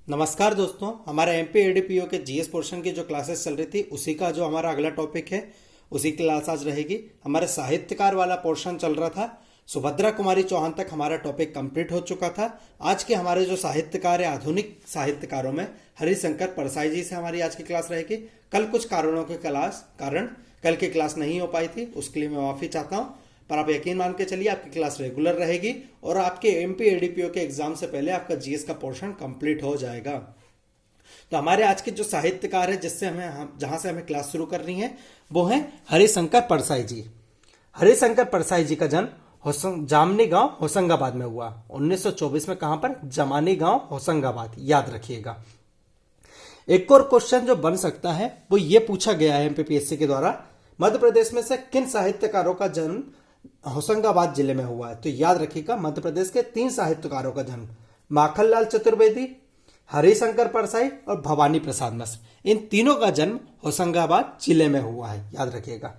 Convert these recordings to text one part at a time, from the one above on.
नमस्कार दोस्तों, हमारा एमपी एडीपीओ के जीएस पोर्शन की जो क्लासेस चल रही थी उसी का जो हमारा अगला टॉपिक है उसी की क्लास आज रहेगी। हमारे साहित्यकार वाला पोर्शन चल रहा था, सुभद्रा कुमारी चौहान तक हमारा टॉपिक कंप्लीट हो चुका था। आज के हमारे जो साहित्यकार है आधुनिक साहित्यकारों में हरिशंकर परसाई जी से हमारी आज की क्लास रहेगी। कल कुछ कारणों के कारण कल की क्लास नहीं हो पाई थी, उसके लिए मैं माफी चाहता हूँ, पर आप यकीन मान के चलिए आपकी क्लास रेगुलर रहेगी और आपके एमपी एडीपीओ के एग्जाम से पहले आपका जीएस का पोर्शन कंप्लीट हो जाएगा। तो हमारे आज के जो साहित्यकार है जिससे जहां से हमें क्लास शुरू करनी है वो है हरिशंकर परसाई जी। हरिशंकर परसाई जी का जन्म जामनी गांव होशंगाबाद में हुआ 1924 में। कहां पर? जमानी गांव होशंगाबाद, याद रखिएगा। एक और क्वेश्चन जो बन सकता है वो ये पूछा गया है एमपीपीएससी के द्वारा, मध्य प्रदेश में से किन साहित्यकारों का जन्म होशंगाबाद जिले में हुआ है? तो याद रखिएगा, मध्य प्रदेश के 3 साहित्यकारों का जन्म माखनलाल चतुर्वेदी, हरिशंकर परसाई और भवानी प्रसाद मिश्र, इन तीनों का जन्म होशंगाबाद जिले में हुआ है, याद रखिएगा।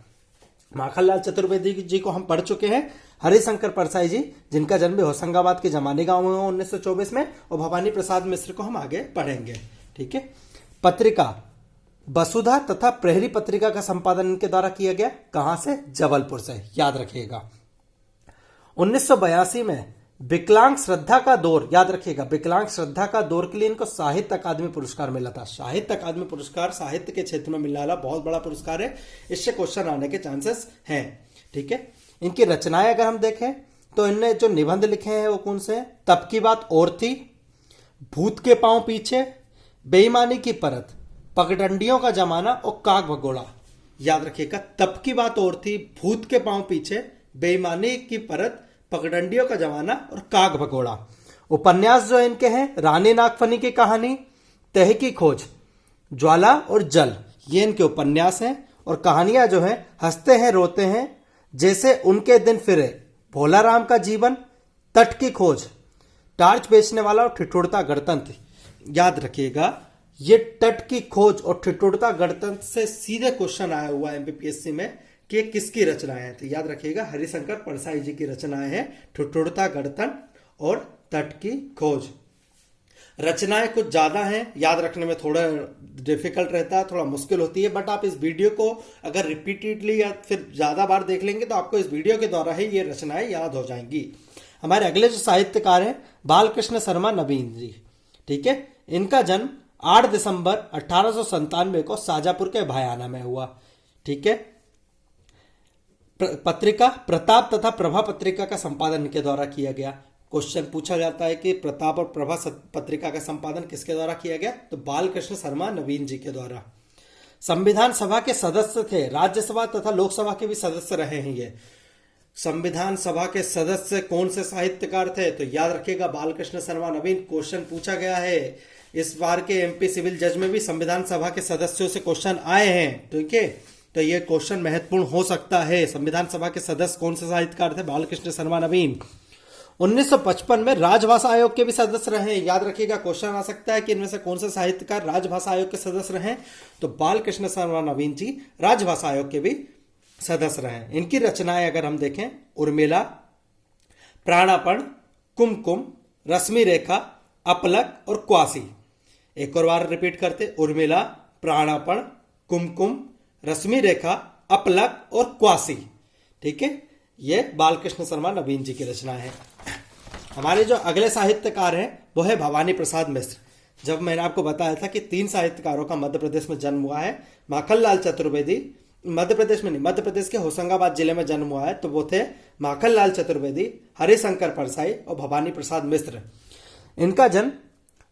माखनलाल चतुर्वेदी जी को हम पढ़ चुके हैं, हरिशंकर परसाई जी जिनका जन्म भी होशंगाबाद के जमानी गांव में हुआ 1924 में, और भवानी प्रसाद मिश्र को हम आगे पढ़ेंगे। ठीक है। पत्रिका वसुधा तथा प्रहरी पत्रिका का संपादन इनके द्वारा किया गया। कहां से? जबलपुर से, याद रखिएगा। 1982 में विकलांग श्रद्धा का दौर, याद रखिएगा, विकलांग श्रद्धा का दौर के लिए इनको साहित्य अकादमी पुरस्कार मिला था। साहित्य अकादमी पुरस्कार साहित्य के क्षेत्र में मिलने वाला बहुत बड़ा पुरस्कार है, इससे क्वेश्चन आने के चांसेस हैं। ठीक है। इनकी रचनाएं अगर हम देखें तो इनने जो निबंध लिखे हैं वो कौन से हैं? तब की बात और थी, भूत के पांव पीछे, बेईमानी की परत, पगडंडियों का जमाना और काग भगोड़ा, याद रखिएगा। तब की बात और थी, भूत के पांव पीछे, बेईमानी की परत, पगडंडियों का जमाना और काग भगोड़ा। उपन्यास जो इनके हैं, रानी नागफनी की कहानी, तह की खोज, ज्वाला और जल, ये इनके उपन्यास हैं। और कहानियां जो हैं, हंसते हैं रोते हैं, जैसे उनके दिन फिरे, भोला राम का जीवन, तट की खोज, टार्च बेचने वाला और ठिठुरता गणतंत्र, याद रखिएगा। ये तट की खोज और ठिठुरता गणतंत्र से सीधे क्वेश्चन आया हुआ है एमपीपीएससी में कि किसकी रचनाएं हैं? तो याद रखिएगा, हरिशंकर परसाई जी की रचनाएं हैं ठिठुरता गणतंत्र और तट की खोज। रचनाएं कुछ ज्यादा हैं, याद रखने में थोड़ा डिफिकल्ट रहता है, थोड़ा मुश्किल होती है, बट आप इस वीडियो को अगर रिपीटेडली या फिर ज्यादा बार देख लेंगे तो आपको इस वीडियो के द्वारा ही ये रचनाएं याद हो जाएंगी। हमारे अगले जो साहित्यकार हैं बालकृष्ण शर्मा नवीन जी। ठीक है। इनका जन्म 8 दिसंबर 1897 को शाजापुर के भयाना में हुआ। ठीक है। पत्रिका प्रताप तथा प्रभा पत्रिका का संपादन इनके द्वारा किया गया। क्वेश्चन पूछा जाता है कि प्रताप और प्रभा पत्रिका का संपादन किसके द्वारा किया गया? तो बालकृष्ण शर्मा नवीन जी के द्वारा। संविधान सभा के सदस्य थे, राज्यसभा तथा लोकसभा के भी सदस्य रहे हैं ये। संविधान सभा के सदस्य कौन से साहित्यकार थे? तो याद रखिएगा, बालकृष्ण शर्मा नवीन। क्वेश्चन पूछा गया है, इस बार के एमपी सिविल जज में भी संविधान सभा के सदस्यों से क्वेश्चन आए हैं। ठीक है। तो ये क्वेश्चन महत्वपूर्ण हो सकता है। संविधान सभा के सदस्य कौन से साहित्यकार थे? बालकृष्ण शर्मा नवीन। 1955 में राजभाषा आयोग के भी सदस्य रहे, याद रखिएगा। क्वेश्चन आ सकता है कि इनमें से कौन से साहित्यकार राजभाषा आयोग के सदस्य रहे? तो बालकृष्ण शर्मा नवीन जी राजभाषा आयोग के भी सदस्य रहे। इनकी रचनाएं अगर हम देखें, उर्मिला, प्राणापण, कुमकुम, रश्मि रेखा, अपलक और क्वासी। एक और बार रिपीट करते, उर्मिला, प्राणापण, कुमकुम, रश्मि रेखा, अपलक और क्वासी। ठीक है। ये बालकृष्ण शर्मा नवीन जी की रचना है। हमारे जो अगले साहित्यकार हैं वो है भवानी प्रसाद मिश्र। जब मैंने आपको बताया था कि 3 साहित्यकारों का मध्य प्रदेश में जन्म हुआ है, माखनलाल चतुर्वेदी मध्य प्रदेश में नहीं, मध्य प्रदेश के होशंगाबाद जिले में जन्म हुआ है, तो वो थे माखनलाल चतुर्वेदी, हरिशंकर परसाई और भवानी प्रसाद मिश्र। इनका जन्म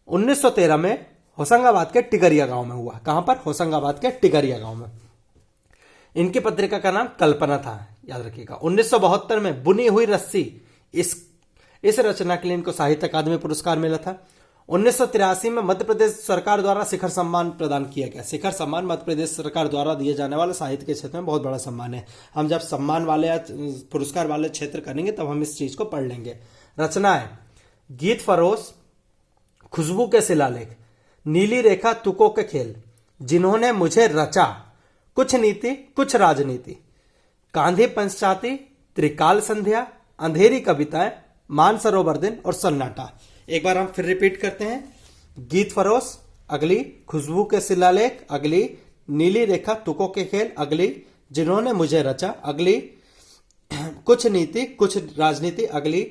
1913 में होशंगाबाद के टिकरिया गांव में हुआ। कहां पर? होशंगाबाद के टिकरिया गांव में। इनकी पत्रिका का नाम कल्पना था, याद रखिएगा। 1972 में बुनी हुई रस्सी, इस रचना के लिए इनको साहित्य अकादमी पुरस्कार मिला था। 1983 में मध्य प्रदेश सरकार द्वारा शिखर सम्मान प्रदान किया गया। शिखर सम्मान मध्य प्रदेश सरकार द्वारा दिए जाने वाला साहित्य के क्षेत्र में बहुत बड़ा सम्मान है। हम जब सम्मान वाले या पुरस्कार वाले क्षेत्र करेंगे तब हम इस चीज को पढ़ लेंगे। रचनाएं, गीत फरोश, खुशबू के शिलालेख, नीली रेखा, तुकों के खेल, जिन्होंने मुझे रचा, कुछ नीति कुछ राजनीति, कांधी पंचाती, त्रिकाल संध्या, अंधेरी कविताएं, मानसरोवर दिन और सन्नाटा। एक बार हम फिर रिपीट करते हैं। गीत फरोश, अगली खुशबू के शिलालेख, अगली नीली रेखा तुकों के खेल, अगली जिन्होंने मुझे रचा, अगली कुछ नीति कुछ राजनीति, अगली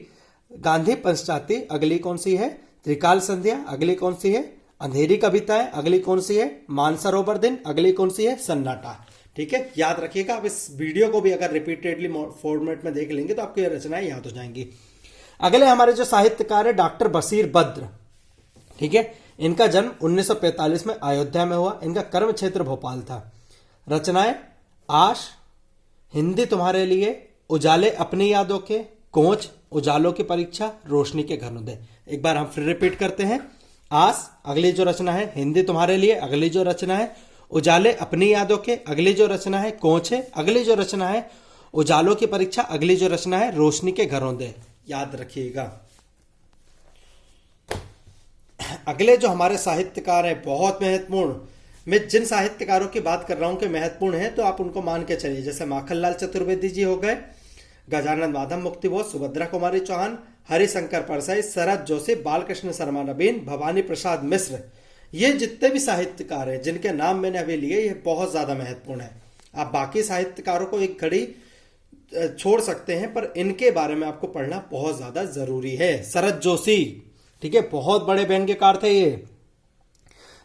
गांधी पंचायती, अगली कौन सी है त्रिकाल संध्या, अगली कौन सी है अंधेरी कविताएं, अगली कौन सी है मानसरोवर दिन, अगली कौन सी है सन्नाटा। ठीक है, याद रखिएगा। आप इस वीडियो को भी अगर रिपीटेडली फॉर्मेट में देख लेंगे तो आपको ये रचनाएं याद हो जाएंगी। अगले हमारे जो साहित्यकार है डॉक्टर बशीर बद्र। ठीक है, इनका जन्म 1945 में अयोध्या में हुआ। इनका कर्म क्षेत्र भोपाल था। रचनाएं आश, हिंदी तुम्हारे लिए, उजाले अपनी यादों के, कोच, उजालों की परीक्षा, रोशनी के घरोंदे। एक बार हम फिर रिपीट करते हैं। आस अगली जो रचना है हिंदी तुम्हारे लिए, अगली जो रचना है उजाले अपनी यादों के, अगली जो रचना है कोच है, अगली जो रचना है उजालों की परीक्षा, अगली जो रचना है रोशनी के घरोंदे। याद रखिएगा। अगले जो हमारे साहित्यकार हैं बहुत महत्वपूर्ण, मैं जिन साहित्यकारों की बात कर रहा हूं कि महत्वपूर्ण है तो आप उनको मान के चलिए। जैसे माखनलाल चतुर्वेदी जी हो गए, गजानन माधव मुक्तिबोध, सुभद्रा कुमारी चौहान, हरिशंकर परसाई, शरद जोशी, बालकृष्ण शर्मा नवीन, भवानी प्रसाद मिश्र। ये जितने भी साहित्यकार हैं जिनके नाम मैंने अभी लिए ये बहुत ज्यादा महत्वपूर्ण है। आप बाकी साहित्यकारों को एक घड़ी छोड़ सकते हैं पर इनके बारे में आपको पढ़ना बहुत ज्यादा जरूरी है। शरद जोशी, ठीक है, बहुत बड़े व्यंग्यकार थे ये।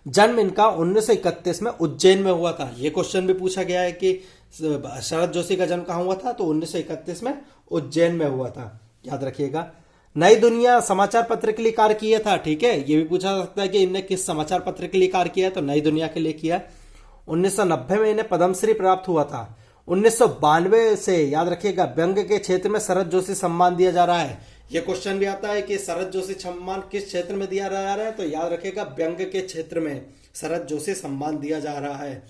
जन्म इनका 1931 में उज्जैन में हुआ था। ये क्वेश्चन भी पूछा गया है कि शरद जोशी का जन्म कहां हुआ था, तो 1931 में उज्जैन में हुआ था। याद रखिएगा। नई दुनिया समाचार पत्र के लिए कार्य किया था। ठीक है, ये भी पूछा जा सकता है कि इनने किस समाचार पत्र के लिए कार्य किया, तो नई दुनिया के लिए किया। 1990 में इन्हें पद्मश्री प्राप्त हुआ था। 1992 से याद रखिएगा व्यंग्य के क्षेत्र में शरद जोशी सम्मान दिया जा रहा है। यह क्वेश्चन भी आता है कि शरद जोशी सम्मान किस क्षेत्र में दिया जा रहा है, तो याद रखिएगा व्यंग्य के क्षेत्र में शरद जोशी सम्मान दिया जा रहा है।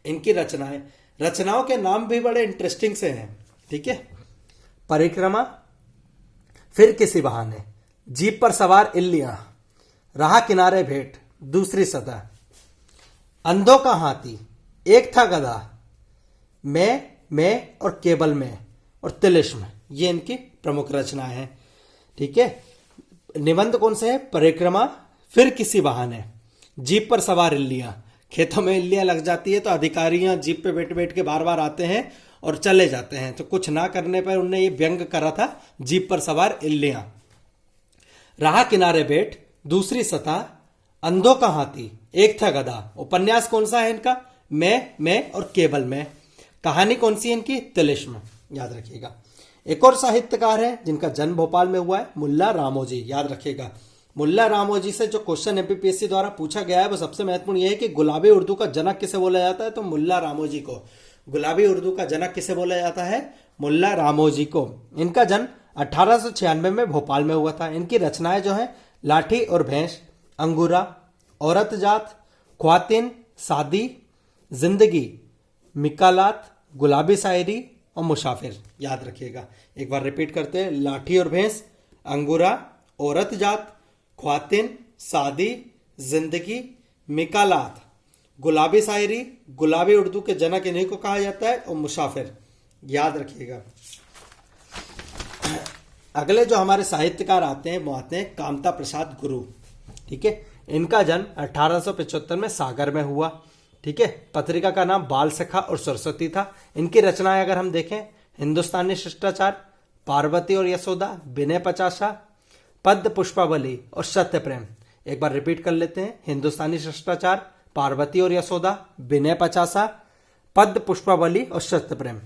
इनकी रचनाओं के नाम भी बड़े इंटरेस्टिंग से हैं। ठीक है, परिक्रमा, फिर किसी बहाने, जीप पर सवार इल्लियां, राह किनारे भेंट, दूसरी सतह, अंधों का हाथी, एक था गधा, मैं और केवल में, और तिलिस्म। ये इनकी प्रमुख रचनाएं हैं। ठीक है, निबंध कौन से है परिक्रमा, फिर किसी बहाने, जीप पर सवार इल्लियां। खेतों में इल्लियां लग जाती है तो अधिकारियां जीप पे बैठ बैठ के बार बार आते हैं और चले जाते हैं, तो कुछ ना करने पर उनने ये व्यंग करा था, जीप पर सवार इल्लियां। राह किनारे बैठ, दूसरी सतह, अंधों का हाथी, एक था गधा। उपन्यास कौन सा है इनका, मैं और केवल में। कहानी कौन सी है इनकी, तिलिस्म। याद रखिएगा। एक और साहित्यकार है जिनका जन्म भोपाल में हुआ है, मुल्ला रामोजी। याद रखिएगा। मुल्ला रामोजी से जो क्वेश्चन एमपीपीएससी द्वारा पूछा गया है वो सबसे महत्वपूर्ण यह है कि गुलाबी उर्दू का जनक किसे बोला जाता है, तो मुल्ला रामोजी को। गुलाबी उर्दू का जनक किसे बोला जाता है, मुल्ला रामोजी को। इनका जन्म 1896 में भोपाल में हुआ था। इनकी रचनाएं जो है लाठी और भैंस, अंगूरा, औरत जात, ख्वातीन, शादी, जिंदगी, मिकालात, गुलाबी शायरी और मुसाफिर। याद रखिएगा। एक बार रिपीट करते हैं। लाठी और भैंस, अंगूरा, औरत जात, ख्वातीन, शादी, जिंदगी, मिकालात, गुलाबी शायरी, गुलाबी उर्दू के जनक इन्हीं को कहा जाता है, और मुसाफिर। याद रखिएगा। अगले जो हमारे साहित्यकार आते हैं वो आते हैं कामता प्रसाद गुरु। ठीक है, इनका जन्म 1875 में सागर में हुआ। ठीक है, पत्रिका का नाम बाल सखा और सरस्वती था। इनकी रचनाएं अगर हम देखें, हिंदुस्तानी शिष्टाचार, पार्वती और यशोदा, विनय पचासा, पद्य पुष्पावली और सत्य प्रेम। एक बार रिपीट कर लेते हैं। हिंदुस्तानी शिष्टाचार, पार्वती और यशोदा, विनय पचासा, पद्य पुष्पावली और सत्य प्रेम।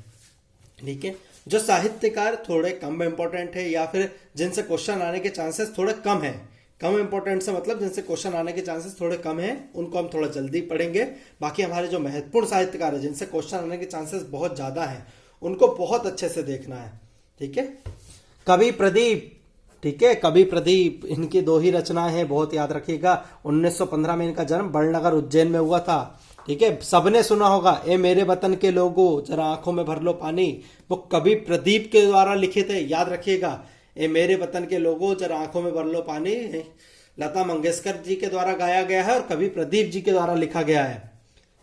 ठीक है, जो साहित्यकार थोड़े कम इंपॉर्टेंट है या फिर जिनसे क्वेश्चन आने के चांसेस थोड़े कम है, कम इंपॉर्टेंट से मतलब जिनसे क्वेश्चन आने के चांसेस थोड़े कम हैं, उनको हम थोड़ा जल्दी पढ़ेंगे। बाकी हमारे जो महत्वपूर्ण साहित्यकार है जिनसे क्वेश्चन आने के चांसेस बहुत ज्यादा हैं, उनको बहुत अच्छे से देखना है। ठीक है, कवि प्रदीप। ठीक है, कवि प्रदीप, इनकी दो ही रचनाएं हैं, बहुत याद रखिएगा। 1915 में इनका जन्म बड़नगर उज्जैन में हुआ था। ठीक है, सबने सुना होगा ए मेरे वतन के लोगों जरा आंखों में भर लो पानी। वो कवि प्रदीप के द्वारा लिखे थे। याद रखिएगा, ए मेरे वतन के लोगों जरा आंखों में भर लो पानी लता मंगेशकर जी के द्वारा गाया गया है और कवि प्रदीप जी के द्वारा लिखा गया है।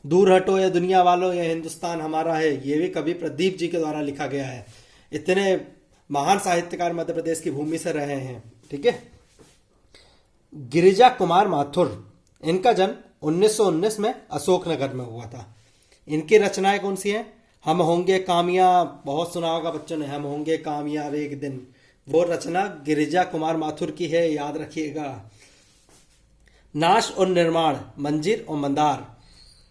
दूर हटो ये दुनिया वालों, ये हिंदुस्तान हमारा है, ये भी कवि प्रदीप जी के द्वारा लिखा गया है। इतने महान साहित्यकार मध्य प्रदेश की भूमि से रहे हैं। ठीक है, गिरिजा कुमार माथुर, इनका जन्म 1919 में अशोकनगर में हुआ था। इनकी रचनाएं कौन सी हैं? हम होंगे कामयाब, बहुत सुना होगा बच्चों ने, हम होंगे कामयाब एक दिन, वो रचना गिरिजा कुमार माथुर की है, याद रखिएगा। नाश और निर्माण, मंजीर और मंदार,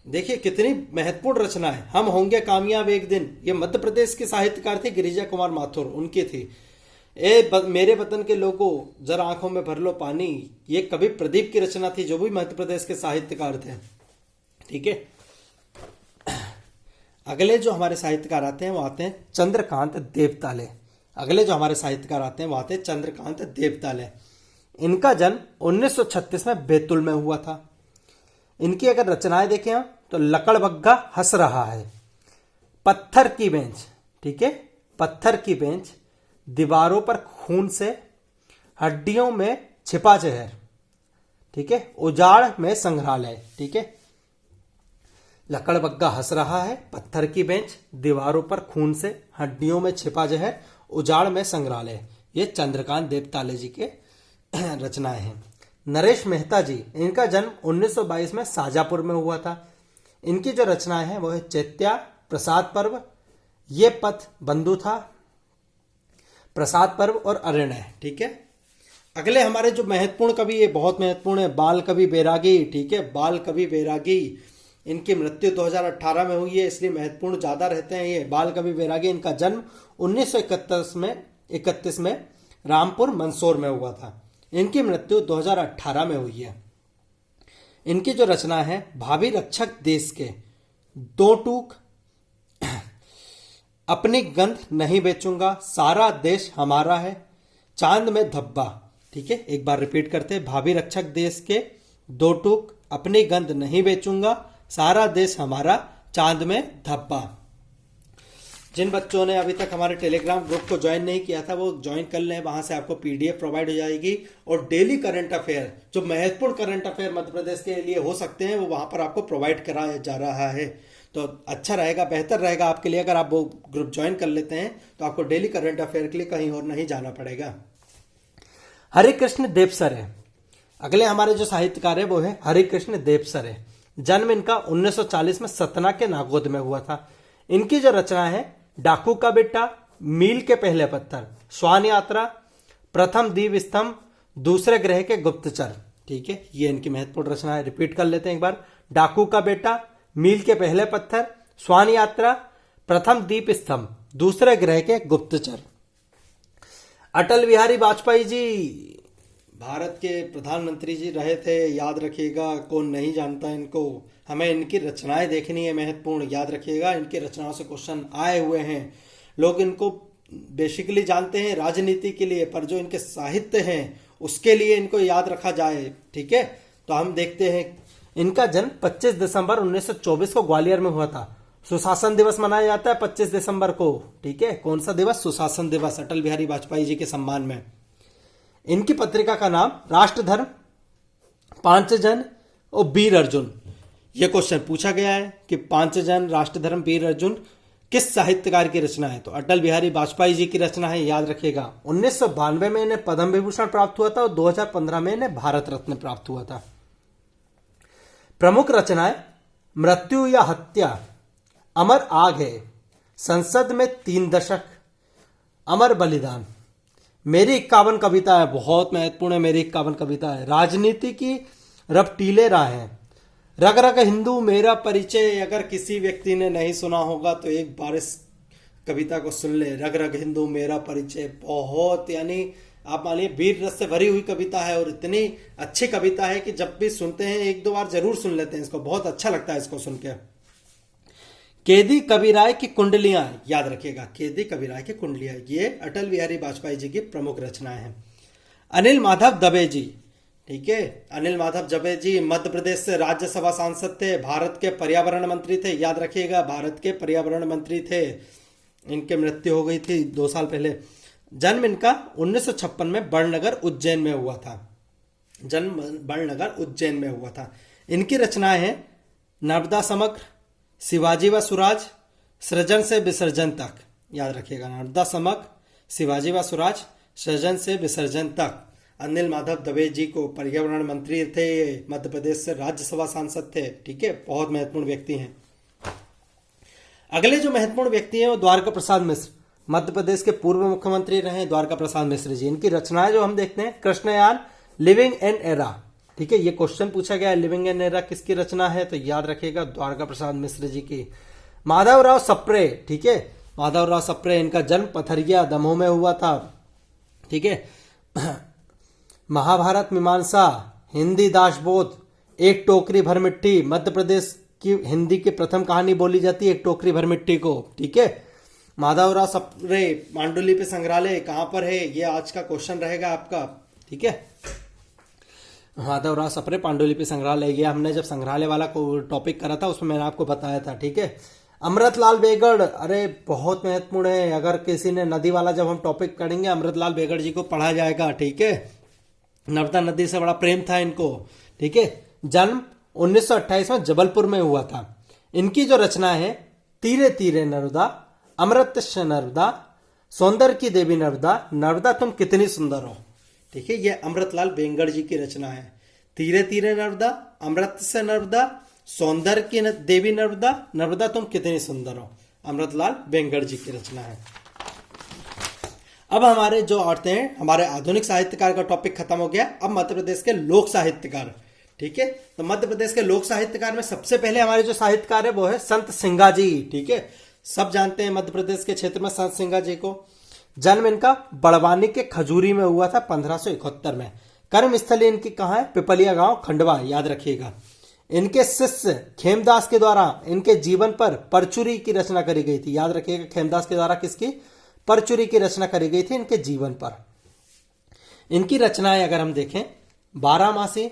देखिए कितनी महत्वपूर्ण रचना है। हम होंगे कामयाब एक दिन, ये मध्य प्रदेश के साहित्यकार थे गिरिजा कुमार माथुर, उनकी थी। मेरे वतन के लोगों जरा आंखों में भर लो पानी, ये कवि प्रदीप की रचना थी, जो भी मध्य प्रदेश के साहित्यकार थे। ठीक है, अगले जो हमारे साहित्यकार आते हैं वो आते हैं चंद्रकांत देवताले। अगले जो हमारे साहित्यकार आते हैं वो आते हैं चंद्रकांत देवताले। इनका जन्म 1936 में बैतूल में हुआ था। इनकी अगर रचनाएं देखें हम तो लकड़बग्गा हंस रहा है, पत्थर की बेंच, ठीक है, पत्थर की बेंच, दीवारों पर खून से, हड्डियों में छिपा जहर, ठीक है, उजाड़ में संग्रहालय। ठीक है, लकड़बग्गा हंस रहा है, पत्थर की बेंच, दीवारों पर खून से, हड्डियों में छिपा जहर, उजाड़ में संग्रहालय, ये चंद्रकांत देवताले जी के रचनाएं हैं। नरेश मेहता जी, इनका जन्म 1922 में शाजापुर में हुआ था। इनकी जो रचनाएं हैं वो है चैत्या, प्रसाद पर्व, ये पथ बंधु था, प्रसाद पर्व और अरण्य। ठीक है, अगले हमारे जो महत्वपूर्ण कवि, ये बहुत महत्वपूर्ण है, बाल कवि बैरागी। ठीक है, बाल कवि बैरागी, इनकी मृत्यु 2018 में हुई है, इसलिए महत्वपूर्ण ज्यादा रहते हैं ये। बाल कवि बैरागी, इनका जन्म 1931 में रामपुर मंदसौर में हुआ था। इनकी मृत्यु 2018 में हुई है। इनकी जो रचना है, भावी रक्षक देश के, दो टूक, अपनी गंध नहीं बेचूंगा, सारा देश हमारा है, चांद में धब्बा। ठीक है, एक बार रिपीट करते हैं, भावी रक्षक देश के, दो टूक, अपनी गंध नहीं बेचूंगा, सारा देश हमारा, चांद में धब्बा। जिन बच्चों ने अभी तक हमारे टेलीग्राम ग्रुप को ज्वाइन नहीं किया था वो ज्वाइन कर लें, वहां से आपको पीडीएफ प्रोवाइड हो जाएगी, और डेली करंट अफेयर, जो महत्वपूर्ण करंट अफेयर मध्य प्रदेश के लिए हो सकते हैं, वो वहां पर आपको प्रोवाइड कराया जा रहा है। तो अच्छा रहेगा, बेहतर रहेगा आपके लिए अगर आप वो ग्रुप ज्वाइन कर लेते हैं, तो आपको डेली करंट अफेयर के लिए कहीं और नहीं जाना पड़ेगा। हरिकृष्ण देवसरे, अगले हमारे जो साहित्यकार है वो है हरिकृष्ण देवसरे। जन्म इनका 1940 में सतना के नागौद में हुआ था। इनकी जो रचना है, डाकू का बेटा, मील के पहले पत्थर, श्वान यात्रा, प्रथम दीप स्तंभ, दूसरे ग्रह के गुप्तचर। ठीक है, ये इनकी महत्वपूर्ण रचना है। रिपीट कर लेते हैं एक बार, डाकू का बेटा, मील के पहले पत्थर, श्वान यात्रा, प्रथम दीप स्तंभ, दूसरे ग्रह के गुप्तचर। अटल बिहारी वाजपेयी जी भारत के प्रधानमंत्री जी रहे थे, याद रखिएगा, कौन नहीं जानता इनको। हमें इनकी रचनाएं देखनी है, महत्वपूर्ण, याद रखिएगा, इनकी रचनाओं से क्वेश्चन आए हुए हैं। लोग इनको बेसिकली जानते हैं राजनीति के लिए, पर जो इनके साहित्य हैं उसके लिए इनको याद रखा जाए। ठीक है, तो हम देखते हैं, इनका जन्म 25 दिसंबर 1924 को ग्वालियर में हुआ था। सुशासन दिवस मनाया जाता है 25 दिसंबर को। ठीक है, कौन सा दिवस? सुशासन दिवस, अटल बिहारी वाजपेयी जी के सम्मान में। इनकी पत्रिका का नाम राष्ट्रधर्म, पांचजन और वीर अर्जुन। यह क्वेश्चन पूछा गया है कि पांचजन, राष्ट्रधर्म, वीर अर्जुन किस साहित्यकार की रचना है? तो अटल बिहारी वाजपेयी जी की रचना है, याद रखिएगा। 1992 में इन्हें पद्म विभूषण प्राप्त हुआ था और 2015 में इन्हें भारत रत्न प्राप्त हुआ था। प्रमुख रचनाएं, मृत्यु या हत्या, अमर आग है, संसद में 3 दशक, अमर बलिदान, मेरी 51 कविता है, बहुत महत्वपूर्ण है, मेरी 51 कविता है, राजनीति की रपटीले राहें, रग रग हिंदू मेरा परिचय। अगर किसी व्यक्ति ने नहीं सुना होगा तो एक बार इस कविता को सुन ले, रग रग हिंदू मेरा परिचय। बहुत, यानी आप मानिए वीर रस से भरी हुई कविता है, और इतनी अच्छी कविता है कि जब भी सुनते हैं 1-2 बार जरूर सुन लेते हैं इसको, बहुत अच्छा लगता है इसको सुन के। केदी कबीराय की कुंडलियां, याद रखिएगा, केदी कबीराय की कुंडलियां, ये अटल बिहारी वाजपेयी जी की प्रमुख रचनाएं हैं। अनिल माधव दबे जी, ठीक है, अनिल माधव दबे जी मध्य प्रदेश से राज्यसभा सांसद थे, भारत के पर्यावरण मंत्री थे, याद रखिएगा, भारत के पर्यावरण मंत्री थे। इनकी मृत्यु हो गई थी 2 साल पहले। जन्म इनका 1956 में बड़नगर उज्जैन में हुआ था। जन्म बड़नगर उज्जैन में हुआ था। इनकी रचनाएं हैं नर्मदा समग्र, शिवाजी व सुराज, सृजन से विसर्जन तक, याद रखिएगा, नर्मदा समग्र, शिवाजी व सुराज, सृजन से विसर्जन तक, अनिल माधव दवे जी को, पर्यावरण मंत्री थे, मध्य प्रदेश से राज्यसभा सांसद थे। ठीक है, बहुत महत्वपूर्ण व्यक्ति हैं। अगले जो महत्वपूर्ण व्यक्ति हैं वो द्वारका प्रसाद मिश्र, मध्य प्रदेश के पूर्व मुख्यमंत्री रहे द्वारका प्रसाद मिश्र जी। इनकी रचनाएं जो हम देखते हैं, कृष्णयान, लिविंग एन एरा। ठीक है, ये क्वेश्चन पूछा गया है, लिविंग एन एरा किसकी रचना है, तो याद रखिएगा द्वारका प्रसाद मिश्र जी की। माधवराव सप्रे, ठीक है, माधवराव सप्रे, इनका जन्म पथरिया दमोह में हुआ था। ठीक है, महाभारत मीमांसा, हिंदी दाशबोध, एक टोकरी भर मिट्टी, मध्य प्रदेश की हिंदी की प्रथम कहानी बोली जाती है एक टोकरी भर मिट्टी को। ठीक है, माधवराव सप्रे पांडुलिपि संग्रहालय कहां पर है, ये आज का क्वेश्चन रहेगा आपका। ठीक है, माधवराव सप्रे पांडुलिपि संग्रहालय, ये हमने जब संग्रहालय वाला टॉपिक करा था उसमें मैंने आपको बताया था। ठीक है, अमृतलाल बेगड़, अरे बहुत महत्वपूर्ण है, अगर किसी ने नदी वाला जब हम टॉपिक करेंगे अमृतलाल बेगड़ जी को पढ़ा जाएगा। ठीक है, नर्मदा नदी से बड़ा प्रेम था इनको। ठीक है, जन्म 1928 में जबलपुर में हुआ था। इनकी जो रचना है, तीरे तीरे नर्मदा, अमृत से नर्मदा, सौंदर्य की देवी नर्मदा, नर्मदा तुम कितनी सुंदर हो। ठीक है, ये अमृतलाल बेगड़ जी की रचना है। तीरे तीरे नर्मदा, अमृत से नर्मदा, सौंदर्य की देवी नर्मदा, नर्मदा तुम कितनी सुंदर हो, अमृतलाल बेगड़ जी की रचना है। अब हमारे जो आते हैं, हमारे आधुनिक साहित्यकार का टॉपिक खत्म हो गया। अब मध्य प्रदेश के लोक साहित्यकार। ठीक है, तो मध्य प्रदेश के लोक साहित्यकार में सबसे पहले हमारे जो साहित्यकार है वो है संत सिंगा जी। ठीक है, सब जानते हैं मध्य प्रदेश के क्षेत्र में संत सिंगा जी को। जन्म इनका बड़वानी के खजूरी में हुआ था 1571 में। कर्मस्थली इनकी कहाँ है, पिपलिया गांव खंडवा, याद रखिएगा। इनके शिष्य खेमदास के द्वारा इनके जीवन पर परचुरी की रचना करी गई थी, याद रखिएगा। खेमदास के द्वारा किसकी, परचुरी की रचना करी गई थी इनके जीवन पर। इनकी रचनाएं अगर हम देखें, 12 मासी,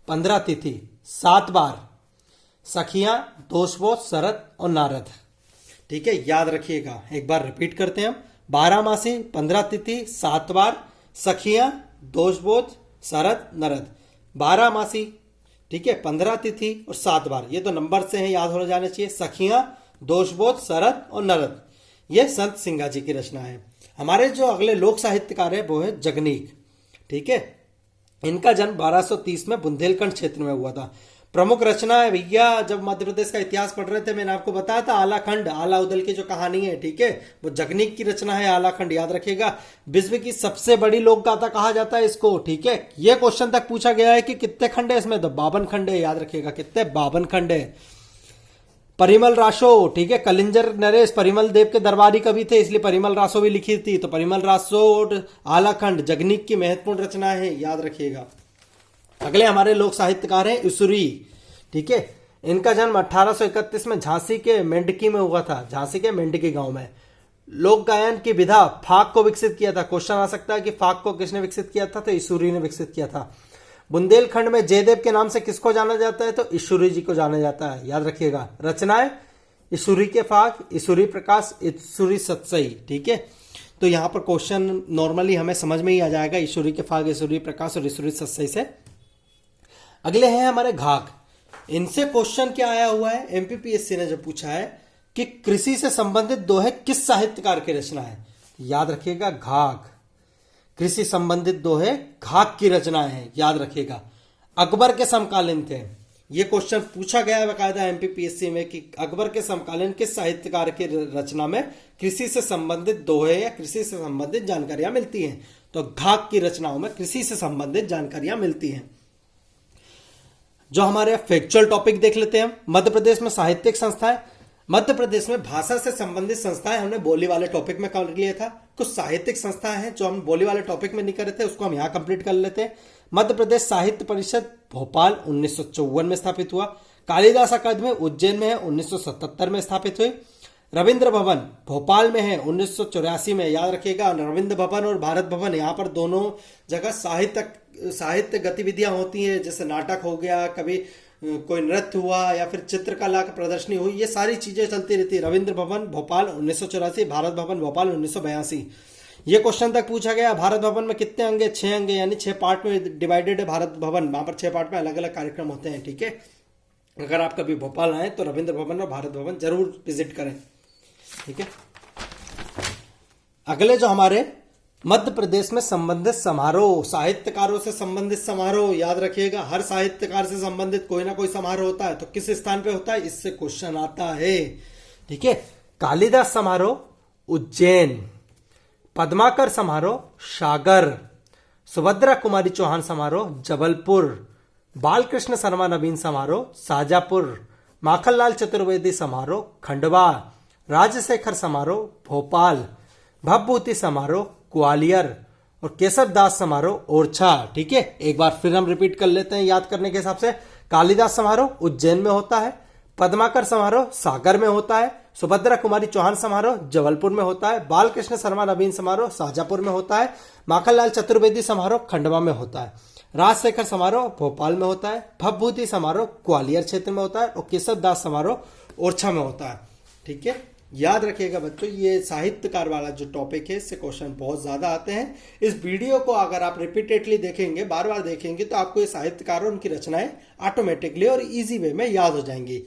15 तिथि, 7 बार, सखियां, दोषबोध, शरद और नारद। ठीक है, याद रखिएगा, एक बार रिपीट करते हैं हम। 12 मासी, 15 तिथि, 7 बार, सखियां, दोषबोध, शरद, नारद। 12 मासी, ठीक है, 15 तिथि और 7 बार, ये तो नंबर से हैं, याद हो जाने चाहिए। सखियां, दोषबोध, शरद और नारद, ये संत सिंगा जी की रचना है। हमारे जो अगले लोक साहित्यकार है वो है जगनीक। ठीक है, इनका जन्म 1230 में बुंदेलखंड क्षेत्र में हुआ था। प्रमुख रचना है भैया, जब मध्य प्रदेश का इतिहास पढ़ रहे थे मैंने आपको बताया था, आलाखंड, आला उदल की जो कहानी है, ठीक है, वो जगनीक की रचना है आलाखंड, याद रखिएगा। विश्व की सबसे बड़ी लोक गाथा कहा जाता है इसको। ठीक है, ये क्वेश्चन तक पूछा गया है कि कितने खंड है इसमें, तो 52 खंड है, याद रखिएगा, कितने, 52 खंड है। परिमल रासो, ठीक है, कलिंजर नरेश परिमल देव के दरबारी कवि थे, इसलिए परिमल रासो भी लिखी थी, तो परिमल रासो, आलाखंड, जगनीक की महत्वपूर्ण रचना है, याद रखिएगा। अगले हमारे लोक साहित्यकार हैं इसुरी। ठीक है, इनका जन्म 1831 में झांसी के मेंढकी में हुआ था, झांसी के मेंढकी गांव में। लोक गायन की विधा फाक को विकसित किया था। क्वेश्चन आ सकता है कि फाक को किसने विकसित किया था, तो इसुरी ने विकसित किया था। बुंदेलखंड में जयदेव के नाम से किसको जाना जाता है, तो ईश्वरी जी को जाना जाता है, याद रखिएगा। रचनाएं ईश्वरी के फाक, ईश्वरी प्रकाश, ईश्वरी सत्सई। ठीक है, तो यहां पर क्वेश्चन नॉर्मली हमें समझ में ही आ जाएगा, ईश्वरी के फाक, ईश्वरी प्रकाश और ईश्वरी सत्सई से। अगले हैं हमारे घाघ। इनसे क्वेश्चन क्या आया हुआ है, एमपीपीएससी ने जो पूछा है कि कृषि से संबंधित दोहे किस साहित्यकार की रचना है, याद रखिएगा, घाघ। कृषि संबंधित दोहे घाघ की रचनाएं हैं, याद रखिएगा। अकबर के समकालीन थे, ये क्वेश्चन पूछा गया है बकायदा एमपीपीएससी में कि अकबर के समकालीन किस साहित्यकार की रचना में कृषि से संबंधित दोहे या कृषि से संबंधित जानकारियां मिलती हैं, तो घाघ की रचनाओं में कृषि से संबंधित जानकारियां मिलती हैं। जो हमारे फैक्चुअल टॉपिक देख लेते हैं, मध्य प्रदेश में साहित्यिक संस्थाएं। मध्य प्रदेश में भाषा से संबंधित संस्थाएं हमने बोली वाले टॉपिक में कर लिया था। कुछ साहित्यिक संस्थाएं हैं जो हम बोली वाले टॉपिक में नहीं कर रहे थे, उसको हम यहाँ कंप्लीट कर लेते हैं। मध्य प्रदेश साहित्य परिषद भोपाल 1954 में स्थापित हुआ। कालिदास अकादमी उज्जैन में है, 1977 में स्थापित हुई। रविंद्र भवन भोपाल में है, 1984 में, याद रखिएगा। रविंद्र भवन और भारत भवन, यहाँ पर दोनों जगह साहित्य गतिविधियां होती हैं, जैसे नाटक हो गया, कभी कोई नृत्य हुआ या फिर चित्रकला की प्रदर्शनी हुई, ये सारी चीजें चलती रहती है। रविंद्र भवन भोपाल 1984, भारत भवन भोपाल 1982। ये क्वेश्चन तक पूछा गया, भारत भवन में कितने अंग है, 6 अंग, यानी 6 पार्ट में डिवाइडेड है भारत भवन, वहां पर 6 पार्ट में अलग अलग कार्यक्रम होते हैं। ठीक है, अगर आप कभी भोपाल आए तो रविंद्र भवन और भारत भवन जरूर विजिट करें। ठीक है, अगले जो हमारे मध्य प्रदेश में संबंधित समारोह, साहित्यकारों से संबंधित समारोह, याद रखिएगा हर साहित्यकार से संबंधित कोई ना कोई समारोह होता है, तो किस स्थान पे होता है, इससे क्वेश्चन आता है। ठीक है, कालिदास समारोह उज्जैन, पद्माकर समारोह सागर, सुभद्रा कुमारी चौहान समारोह जबलपुर, बालकृष्ण शर्मा नवीन समारोह शाजापुर, माखनलाल चतुर्वेदी समारोह खंडवा, राजशेखर समारोह भोपाल, भवभूति समारोह ग्वालियर और केशव दास समारोह ओरछा। ठीक है, एक बार फिर हम रिपीट कर लेते हैं याद करने के हिसाब से। कालिदास समारोह उज्जैन में होता है, पद्माकर समारोह सागर में होता है, सुभद्रा कुमारी चौहान समारोह जबलपुर में होता है, बालकृष्ण शर्मा नवीन समारोह शाजापुर में होता है, माखनलाल चतुर्वेदी समारोह खंडवा में होता है, राजशेखर समारोह भोपाल में होता है, भवभूति समारोह ग्वालियर क्षेत्र में होता है और केशव दास समारोह ओरछा में होता है। ठीक है, याद रखिएगा बच्चों, ये साहित्यकार वाला जो टॉपिक है इससे क्वेश्चन बहुत ज्यादा आते हैं। इस वीडियो को अगर आप रिपीटेडली देखेंगे, बार बार देखेंगे, तो आपको ये साहित्यकार और उनकी रचनाएं ऑटोमेटिकली और इजी वे में याद हो जाएंगी।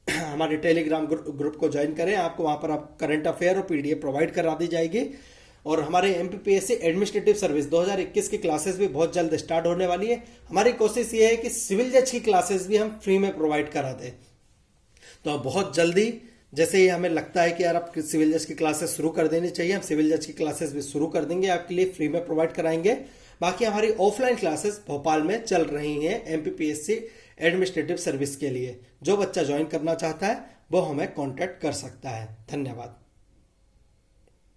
हमारे टेलीग्राम ग्रुप को ज्वाइन करें, आपको वहां पर आप करंट अफेयर और पीडीएफ प्रोवाइड करा दी जाएगी। और हमारे एमपीपीएससी एडमिनिस्ट्रेटिव सर्विस 2021 की क्लासेस भी बहुत जल्द स्टार्ट होने वाली है। हमारी कोशिश ये है कि सिविल जज की क्लासेस भी हम फ्री में प्रोवाइड करा दें। तो बहुत जल्दी जैसे ही हमें लगता है कि यार आप सिविल जज की क्लासेस शुरू कर देनी चाहिए, हम सिविल जज की क्लासेस भी शुरू कर देंगे, आपके लिए फ्री में प्रोवाइड कराएंगे। बाकी हमारी ऑफलाइन क्लासेस भोपाल में चल रही हैं एमपीपीएससी एडमिनिस्ट्रेटिव सर्विस के लिए। जो बच्चा ज्वाइन करना चाहता है वो हमें कांटेक्ट कर सकता है। धन्यवाद।